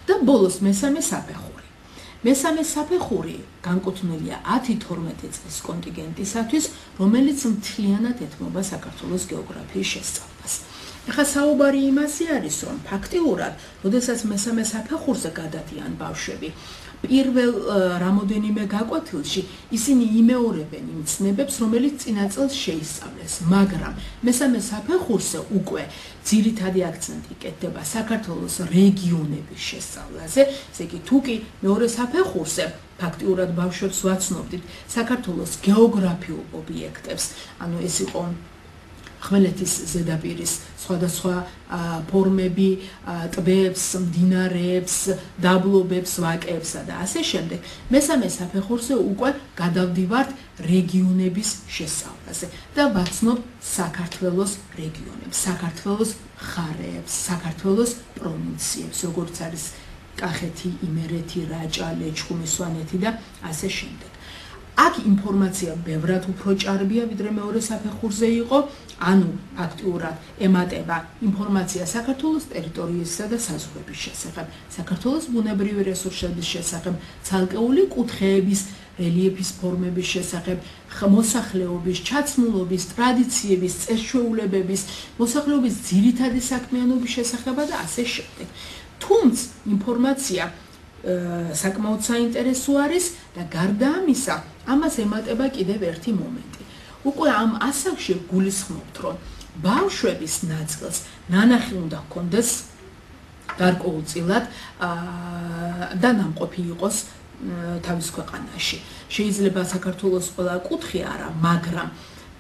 და ბოლოს მესამე საფეხური. მესამე საფეხური განკუთვნილია 10-12 წლის კონტინგენტისათვის, რომელიც მთლიანად ეთმობა საქართველოს გეოგრაფიის შესწავლას. ეხლა საუბარი იმაზე არის, რომ ფაქტიურად, როდესაც მესამე საფეხურზე გადადიან ბავშვები, პირველ რამოდენიმე გაკვეთილში ისინი იმეორებენ იმ ცნებებს, რომელიც წინა წელს შეისწავლეს, მაგრამ მესამე საფეხურზე უკვე ძირითადი აქცენტი კეთდება საქართველოს რეგიონების შესწავლაზე, ესე იგი თუ კი მეორე საფეხურზე ფაქტიურად ბავშვებს ვაცნობდით საქართველოს გეოგრაფიულ ობიექტებს, ანუ ეს იყო ხმელეთის ზედაპირის სხვადასხვა ფორმები, ტბებს, მდინარეებს, დაბლობებს, ვაკეებსა და ასე შემდეგ. მესამე საფეხურზე უკვე გადავდივართ რეგიონების შესწავლაზე და ვაცნობ საქართველოს რეგიონებს, საქართველოს მხარეებს, საქართველოს პროვინციებს, როგორც არის კახეთი, იმერეთი, რაჭა, ლეჩხუმი, სვანეთი და ასე შემდეგ. აქ ინფორმაცია ბევრად უფრო ჭარბია, ვიდრე მეორე საფეხურზე იყო, ანუ ფაქტიურად ემატება ინფორმაცია საქართველოს ტერიტორიისა და საზღვრების შესახებ, საქართველოს ბუნებრივი რესურსების შესახებ, ცალკეული კუთხეების, რელიეფის ფორმების შესახებ, მოსახლეობის, ჩაცმულობის, ტრადიციების, წესჩვეულებების, მოსახლეობის ძირითადი საქმიანობის შესახებ და ასე შემდეგ. თუმცა ინფორმაცია საკმაოდ საინტერესო არის და გარდა ამისა, ამას ემატება კიდევ ერთი მომენტი. უკვე ამ ასაკში გულისხმობთ, რომ ბავშვების ნაწილს ნანახი უნდა ჰქონდეს გარკვეულწილად და ნამყოფი იყოს თავის ქვეყანაში. შეიძლება საქართველოს ყველა კუთხე არა, მაგრამ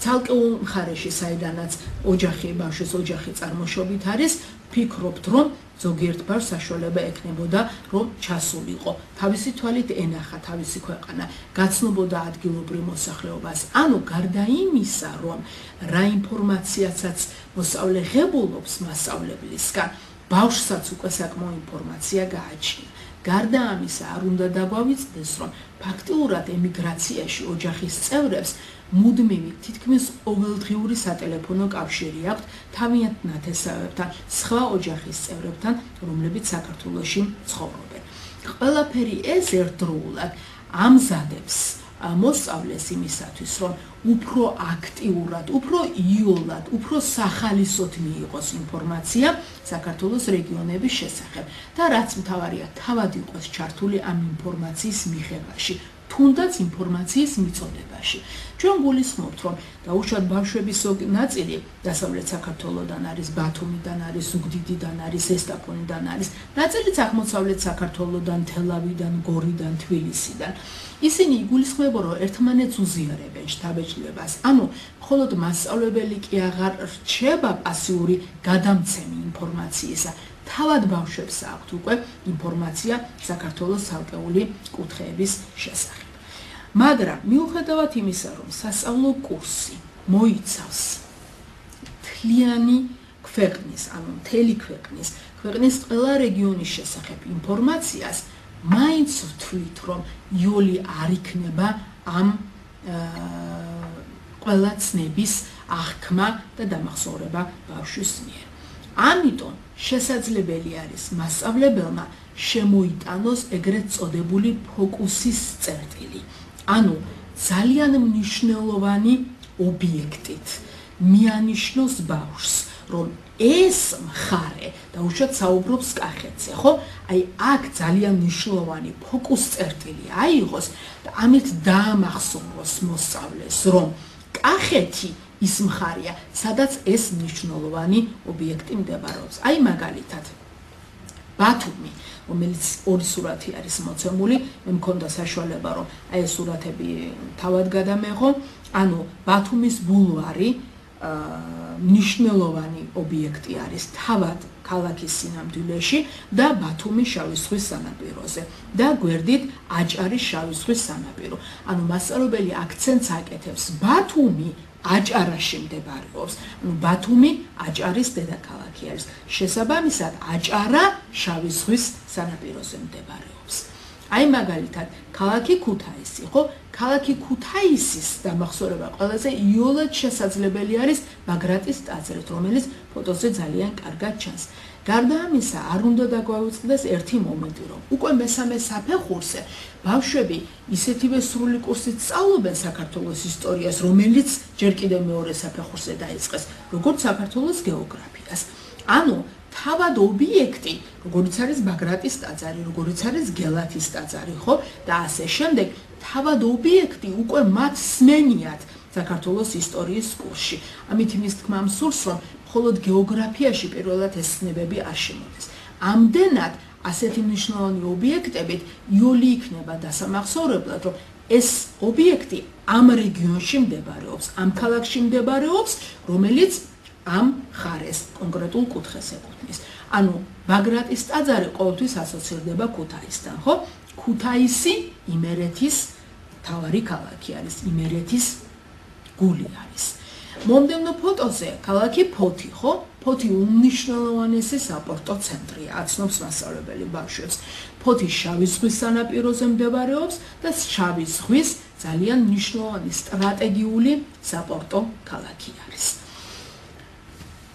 ცალკეულ მხარეში, საიდანაც ოჯახი, ბავშვის ოჯახი წარმოშობით არის, ფიქრობთ, რომ ზოგიერთ ბავშვს საშუალება ექნებოდა, რომ ჩასულიყო, თავისი თვალით ენახა თავისი ქვეყანა, გაცნობოდა ადგილობრივ მოსახლეობას. ანუ გარდა იმისა, რომ რა ინფორმაციაცაც მოსწავლე ღებულობს მასწავლებლისგან, ბავშვსაც უკვე საკმაო ინფორმაცია გააჩნია. გარდა ამისა, არ უნდა დაგვავიწყდეს, რომ ფაქტიურად ემიგრაციაში ოჯახის წევრებს მუდმივი თითქმის ყოველდღიური სატელეფონო კავშირი აქვთ თავიანთ ნათესავებთან, სხვა ოჯახის წევრებთან, რომლებიც საქართველოში ცხოვრობენ. ყველაფერი ეს ერთდროულად ამზადებს მოსწავლეს იმისათვის, რომ უფრო აქტიურად, უფრო იოლად, უფრო სახალისოდ მიიღოს ინფორმაცია საქართველოს რეგიონების შესახებ და რაც მთავარია, თავად იყოს ჩართული ამ ინფორმაციის მიღებაში. თუნდაც ინფორმაციის მიწოდებაში. ჩვენ გულისხმობთ, რომ დაუშვათ ბავშვების ნაწილი დასავლეთ საქართველოდან არის, ბათუმიდან არის, ზუგდიდიდან არის, ესტაფონიდან არის, ნაწილიც აღმოსავლეთ საქართველოდან, თელავიდან, გორიდან, თბილისიდან. ისინი იგულისხმებენ, რომ ერთმანეთს უზიარებენ შთაბეჭდილებას. ანუ მხოლოდ მასწავლებელი კი აღარ რჩება პასიური გადამცემი ინფორმაციისა. თავად ბავშვებს აქვთ უკვე ინფორმაცია საქართველოს ცალკეული კუთხეების შესახებ. მაგრამ მიუხედავად იმისა, რომ სასწავლო კურსი მოიცავს მთლიანი ქვეყნის, ანუ მთელი ქვეყნის ყველა რეგიონის შესახებ ინფორმაციას, მაინც ვთვლით, რომ იოლი არ იქნება ამ ყველა ცნების აღქმა და დამახსოვრება ბავშვის მიერ. ამიტომ შესაძლებელი არის მასწავლებელმა შემოიტანოს ეგრეთ წოდებული ფოკუსის წერტილი. ანუ ძალიან მნიშვნელოვანი ობიექტით მიანიშნოს ბავშვს, რომ ეს მხარე დაუშვათ საუბრობს კახეთზე, ხო? აი აქ ძალიან მნიშვნელოვანი ფოკუს წერტილი აიღოს და ამით დაამახსოვროს მოსწავლეს, რომ კახეთი ის მხარეა, სადაც ეს მნიშვნელოვანი ობიექტი მდებარეობს. აი მაგალითად, ბათუმი, რომელიც ორი სურათი არის მოცემული, მე მქონდა საშუალება, რომ აი ეს სურათები თავად გადამეღო, ანუ ბათუმის ბულვარი მნიშვნელოვანი ობიექტი არის თავად ქალაქის სინამდვილეში და ბათუმის შავი ზღვის სანაპიროზე და გვერდით აჭარის შავი ზღვის სანაპირო. ანუ მასწავლებელი აქცენტს აკეთებს ბათუმი აჭარაში მდებარეობს. ანუ ბათუმი აჭარის დედაქალაქი არის. შესაბამისად, აჭარა შავი ზღვის სანაპიროზე მდებარეობს. აი მაგალითად, ქალაქი ქუთაისი, ხო? ქალაქი ქუთაისის დამახსოვრება ყველაზე იოლად შესაძლებელი არის ბაგრატის ტაძრით, რომელიც ფოტოზე ძალიან კარგად ჩანს. გარდა ამისა, არ უნდა დაგვაუწყდეს ერთი მომენტი, რომ უკვე მესამე საფეხურზე ბავშვები ისეთივე სრული კურსით სწავლობენ საქართველოს ისტორიას, რომელიც ჯერ კიდევ მეორე საფეხურზე დაიწყეს, როგორც საქართველოს გეოგრაფიას. ანუ თავად ობიექტი, როგორც არის ბაგრატის ტაძარი, როგორც არის გელათის ტაძარი, ხო? და ასე შემდეგ, თავად ობიექტი უკვე მათ სმენიათ საქართველოს ისტორიის კურსში. ამით იმის თქმა მსურს, რომ მხოლოდ გეოგრაფიაში პირველად ეს ცნებები არ შემოდის. ამდენად ასეთი მნიშვნელოვანი ობიექტებით იოლი იქნება დასამახსოვრებლად, რომ ეს ობიექტი ამ რეგიონში მდებარეობს, ამ ქალაქში მდებარეობს, რომელიც ამ ხარეს კონკრეტულ კუთხეს ეკუთვნის. ანუ ბაგრატის ტაძარი ყოველთვის ასოცირდება ქუთაისთან, ხო? ქუთაისი იმერეთის თავარი ქალაქი არის, იმერეთის გული არის. მომდევნო ფოტოზე ქალაქი ფოთი, ხო? ფოთი უმნიშვნელოვანესი საპორტო ცენტრია, აცნობს მასწავლებელი ბავშვებს. ფოთი შავი ზღვის სანაპიროზე მდებარეობს და შავი ზღვის ძალიან მნიშვნელოვანი სტრატეგიული საპორტო ქალაქი არის.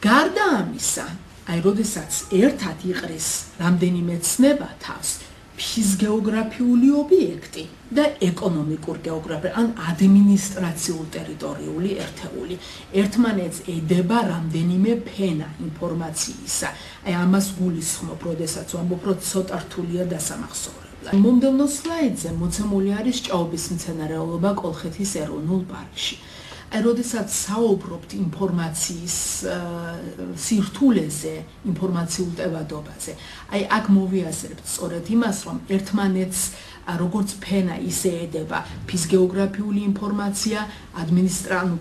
გარდა ამისა, აი როდესაც ერთად იყრის რამდენიმე ცნება თავს, ფიზგეოგრაფიული ობიექტი და ეკონომიკურ გეოგრაფია, ან ადმინისტრაციულ-ტერიტორიული ერთეული. ერთმანეთს ედება რამდენიმე ფენა ინფორმაციისა. აი ამას გულისხმობ, როდესაც ვამბობ, რომ ცოტა რთულია დასამახსოვრებლად. მომდევნო სლაიდზე მოცემული არის ჭაობის მცენარეულობა კოლხეთის ეროვნულ პარკში. აი როდესაც საუბრობთ ინფორმაციის სირთულეზე, ინფორმაციულ ტევადობაზე, აი აქ მოვიაზრებთ სწორედ იმას, რომ ერთმანეთს როგორც ფენა ისე ედება ფიზგეოგრაფიული ინფორმაცია,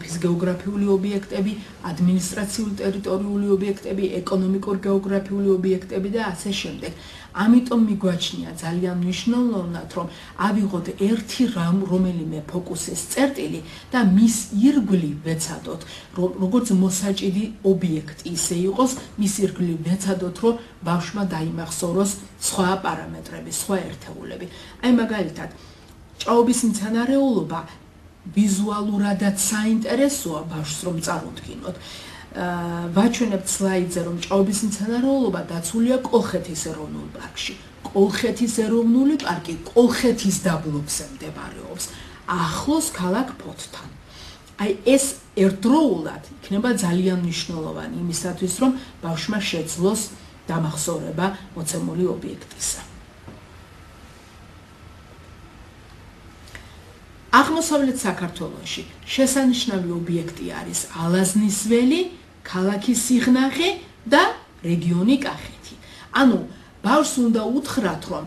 ფიზგეოგრაფიული ობიექტები, ადმინისტრაციულ-ტერიტორიული ობიექტები, ეკონომიკურ-გეოგრაფიული ობიექტები და ასე შემდეგ. ამიტომ მიგვაჩნია ძალიან მნიშვნელოვნად, რომ ავიღოთ ერთი რომელიმე ფოკუსის წერტილი და მის ირგვლივ ვეცადოთ, როგორც მოსაჭიდი ობიექტი ისე იყოს, მის ირგვლივ ვეცადოთ, რომ ბავშვმა დაიმახსოვროს სხვა პარამეტრები, სხვა ერთეულები. აი მაგალითად, ჭაობის მცენარეულობა ვიზუალურადაც საინტერესოა ბავშვს, რომ წარუდგინოთ. ვაჩვენებთ სლაიდზე, რომ ჭაობის მცენარეულობა დაცულია კოლხეთის ეროვნულ პარკში. კოლხეთის ეროვნული პარკი კოლხეთის დაბლობზე მდებარეობს, ახლოს ქალაქ ფოთთან. აი ეს ერთდროულად იქნება ძალიან მნიშვნელოვანი იმისათვის, რომ ბავშვმა შეძლოს დამახსოვრება მოცემული ობიექტისა. აღმოსავლეთ საქართველოში შესანიშნავი ობიექტი არის ალაზნის ველი, ქალაქი სიღნაღი და რეგიონი კახეთი. ანუ ბავშვს უნდა უთხრათ, რომ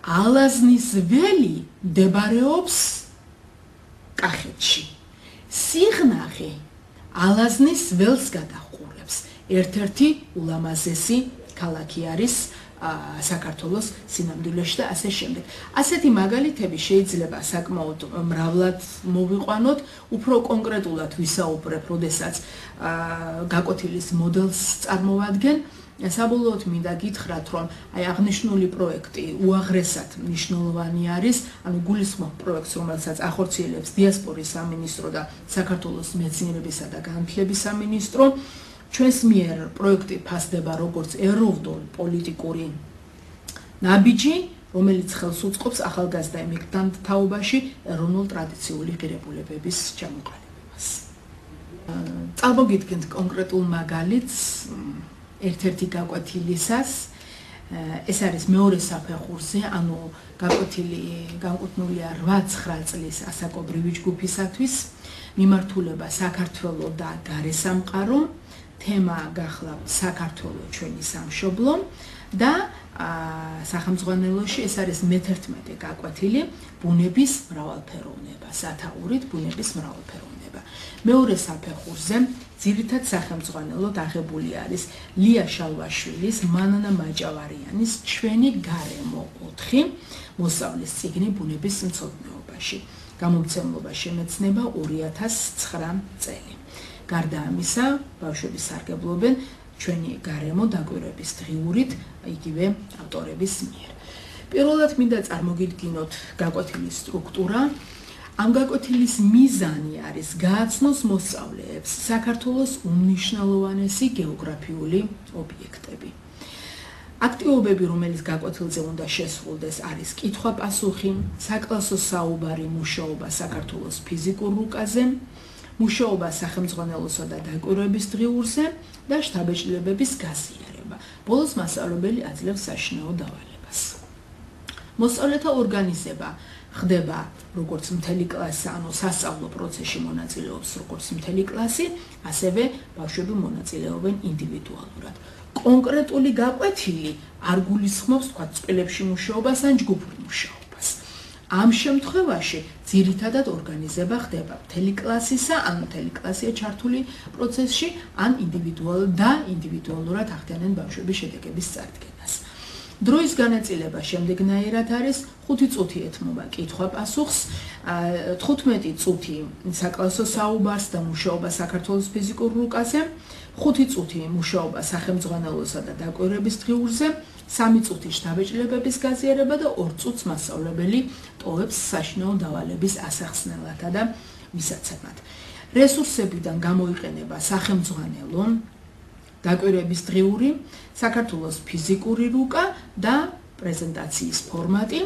ალაზნის ველი მდებარეობს კახეთში. სიღნაღი ალაზნის ველს გადაჰყურებს. ერთ-ერთი ულამაზესი ქალაქი არის საქართველოს სინამდვილეში და ასე შემდეგ. ასეთი მაგალითები შეიძლება საკმაოდ მრავლად მოვიყვანოთ, უფრო კონკრეტულად ვისაუბრებ, როდესაც გაკვეთილის მოდელს წარმოვადგენ. საბოლოოდ მინდა გითხრათ, რომ აი აღნიშნული პროექტი უაღრესად მნიშვნელოვანი არის, ანუ გულისხმობ პროექტს, რომელსაც ახორციელებს დიასპორის სამინისტრო და საქართველოს მეცნიერებისა და განათლების სამინისტრო. ჩვენს მიერ პროექტი ფასდება როგორც ეროვნულ-პოლიტიკური ნაბიჯი, რომელიც ხელს უწყობს ახალგაზრდა ემიგრანტ თაობაში ეროვნულ-ტრადიციული ღირებულებების ჩამოყალიბებას. წარმოგიდგენთ კონკრეტულ მაგალითს ერთ-ერთი გაკვეთილისას. ეს არის მეორე საფეხურზე, ანუ განკუთვნილია 8-9 წლის ასაკობრივი ჯგუფისათვის. მიმართულება საქართველო და გარესამყარო. თემა გახლავთ საქართველო ჩვენი სამშობლო და სახელმძღვანელოში ეს არის მე-11 გაკვეთილი ბუნების მრავალფეროვნება, სათაურით ბუნების მრავალფეროვნება. მეორე საფეხურზე ძირითად სახელმძღვანელოდ აღებული არის ლია შალვაშვილის, მანანა მაჭავარიანის ჩვენი გარემო 4 მოსავლის წიგნი ბუნების მცოდნეობაში. გამომცემლობა შემეცნება 2009 წელი. გარდა ამისა, ბავშვები სარგებლობენ ჩვენი გარემო დაკვირვების დღიურით, იგივე ავტორების მიერ. პირველად მინდა წარმოგიდგინოთ გაკვეთილის სტრუქტურა. ამ გაკვეთილის მიზანი არის გააცნოს მოსწავლეებს საქართველოს უმნიშვნელოვანესი გეოგრაფიული ობიექტები. აქტივობები, რომელიც გაკვეთილზე უნდა შესრულდეს, არის კითხვა-პასუხი, საკლასო საუბარი, მუშაობა საქართველოს ფიზიკურ რუკაზე, მუშაობა სახელმძღვანელოსა და დაკვირვების დღიურზე და შთაბეჭდილებების გაზიარება. ბოლოს მასწავლებელი აძლევს საშინაო დავალებას. მოსწავლეთა ორგანიზება ხდება როგორც მთელი კლასი, ანუ სასწავლო პროცესში მონაწილეობს როგორც მთელი კლასი, ასევე ბავშვები მონაწილეობენ ინდივიდუალურად. კონკრეტული გაკვეთილი არ გულისხმობს თქვა წყილებში მუშაობას ან ჯგუფურ მუშაობას. ამ შემთხვევაში ძირითადად ორგანიზება ხდება მთელი კლასისა, ან მთელი კლასია ჩართული პროცესში, ან ინდივიდუალურად ახდენენ ბავშვების შედეგების წარდგენას. დროის განაწილება შემდეგნაირად არის 5 წუთი ეთმობა კითხვა-პასუხს, 15 წუთი საკლასო საუბარს და მუშაობა საქართველოს ფიზიკურ რუკაზე, 5 წუთი მუშაობა სახელმძღვანელოსა და დაკვირვების დღიურზე, 3 წუთი შთაბეჭდილებების გაზიარება და 2 წუთს მასწავლებელი ტოვებს საშინაო დავალების ასახსნელათა და მისაცემად. რესურსებიდან გამოიყენება სახელმძღვანელო, დაკვირვების დღიური, საქართველოს ფიზიკური რუკა და პრეზენტაციის ფორმატი.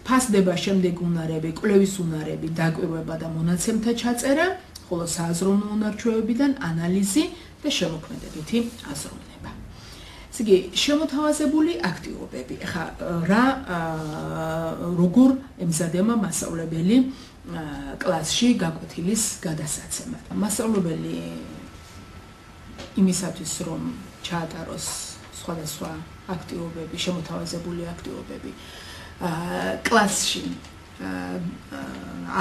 ფასდება შემდეგ უნარები, კვლევის უნარები, დაკვირვება და მონაცემთა ჩაწერა, ხოლო სააზროვნო უნარ-ჩვევებიდან ანალიზი და შემოქმედებითი აზროვნება. ესე იგი, შემოთავაზებული აქტივობები. ეხლა როგორ ემზადება მასწავლებელი კლასში გაკვეთილის გადასაცემად. მასწავლებელი იმისათვის, რომ ჩაატაროს სხვადასხვა აქტივობები, შემოთავაზებული აქტივობები, კლასში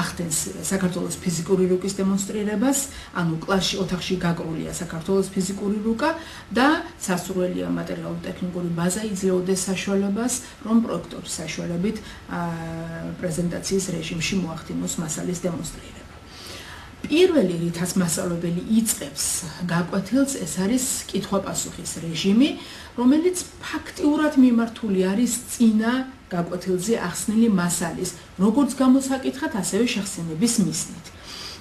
ახდენს საქართველოს ფიზიკური რუკის დემონსტრირებას, ანუ კლასში ოთახში გაკრულია საქართველოს ფიზიკური რუკა და სასურველია მატერიალურ-ტექნიკური ბაზა იძლეოდეს საშუალებას, რომ პროექტორის საშუალებით პრეზენტაციის რეჟიმში მოახდინოს მასალის დემონსტრირება. პირველი რითაც მასწავლებელი იწყებს გაკვეთილს, ეს არის კითხვა-პასუხის რეჟიმი, რომელიც ფაქტიურად მიმართული არის წინა გაკვეთილზე ახსნილი მასალის, როგორც გამოსაკითხად, ასევე შეხსენების მიზნით.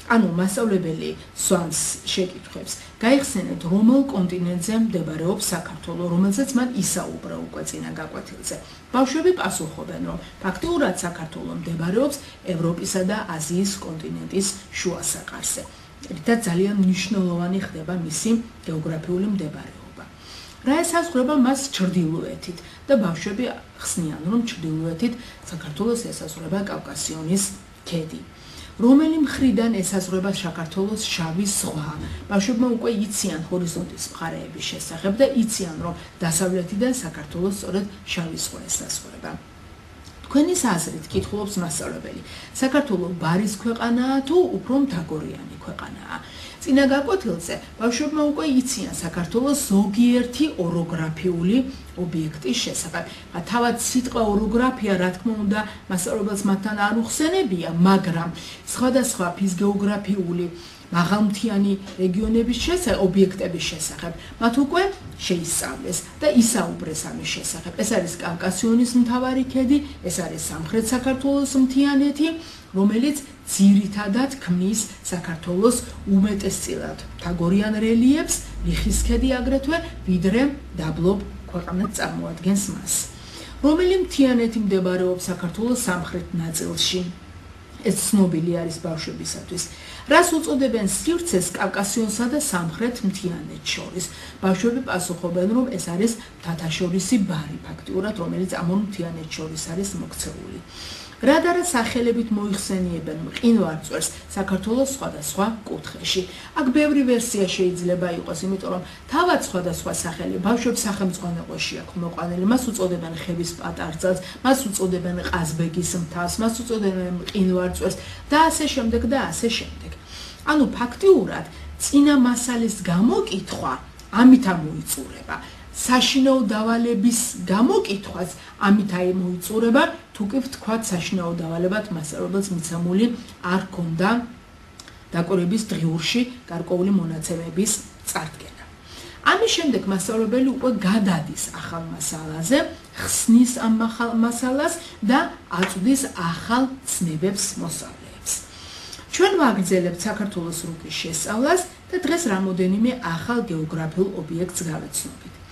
ანუ მასწავლებელი სვამს შეკითხვებს, გაიხსენეთ, რომელ კონტინენტზე მდებარეობს საქართველო, რომელზეც მან ისაუბრა უკვე წინა გაკვეთილზე. ბავშვები პასუხობენ, რომ ფაქტიურად საქართველო მდებარეობს ევროპისა და აზიის კონტინენტის შუა საყარზე. რითაც ძალიან მნიშვნელოვანი ხდება მისი გეოგრაფიული მდებარეობა. რა ესაზღვრება მას ჩრდილოეთით და ბავშვები ხსნიან, რომ ჩრდილოეთით საქართველოს ესაზღვრება კავკასიონის ქედი. რომელი მხრიდან ესაზღვრება საქართველოს შავი ზღვა. ბავშვებმა უკვე იციან ჰორიზონტის მხარეების შესახებ და იციან, რომ დასავლეთიდან საქართველოს სწორედ შავი ზღვა ესაზღვრება. თქვენის აზრით, კითხულობს მასწავლებელი, საქართველო ბარის ქვეყანაა თუ უფრო მთაგორიანი ქვეყანაა? წინა გაკვეთილზე ბავშვებმა უკვე იციან საქართველოს ზოგიერთი ოროგრაფიული ობიექტის შესახებ. თავად სიტყვა ოროგრაფია, რა თქმა უნდა, მასწავლებელს მათთან არ უხსენებია, მაგრამ სხვადასხვა ფიზგეოგრაფიული მაღალმთიანი რეგიონების შესახებ, ობიექტების შესახებ, მათ უკვე შეისწავლეს და ისაუბრეს ამის შესახებ. ეს არის კავკასიონის მთავარი ქედი, ეს არის სამხრეთ საქართველოს მთიანეთი, რომელიც ძირითადად ქმნის საქართველოს უმეტესწილად მთაგორიან რელიეფს, ლიხის ქედი აგრეთვე, ვიდრე დაბლობ ქვეყანად წარმოადგენს მას. რომელი მთიანეთი მდებარეობს საქართველოს სამხრეთ ნაწილში? ეს ცნობილი არის ბავშვებისათვის. რას უწოდებენ სივრცეს კავკასიონსა და სამხრეთ მთიანეთს შორის? ბავშვები პასუხობენ, რომ ეს არის მთათაშორისი ბარი, ფაქტიურად, რომელიც ამ ორ მთიანეთს შორის არის მოქცეული. რა და რა სახელებით მოიხსენიებენ მყინვარწვერს საქართველოს სხვადასხვა კუთხეში? აქ ბევრი ვერსია შეიძლება იყოს, იმიტომ რომ თავად სხვადასხვა სახელი ბავშვებს სახელმძღვანელოში აქვს მოყვანილი, მას უწოდებენ ხევის პატარძალს, მას უწოდებენ ყაზბეგის მთას, მას უწოდებენ მყინვარწვერს და ასე შემდეგ და ასე შემდეგ. ანუ ფაქტიურად წინა მასალის გამოკითხვა ამით ამოიწურება. საშინაო დავალების გამოკითხვას ამით მოიწურება, თუ კი ვთქვათ საშინაო დავალებად მასწავლებელს მიცემული არ ქონდა დაკვირვების დღიურში გარკვეული მონაცემების წარდგენა. ამის შემდეგ მასწავლებელი უკვე გადადის ახალ მასალაზე, ხსნის ამ მასალას და აწვდის ახალ ცნებებს მოსწავლეებს. ჩვენ ვაგრძელებთ საქართველოს რუკის შესწავლას და დღეს რამოდენიმე ახალ გეოგრაფიულ ობიექტს გავეცნობით.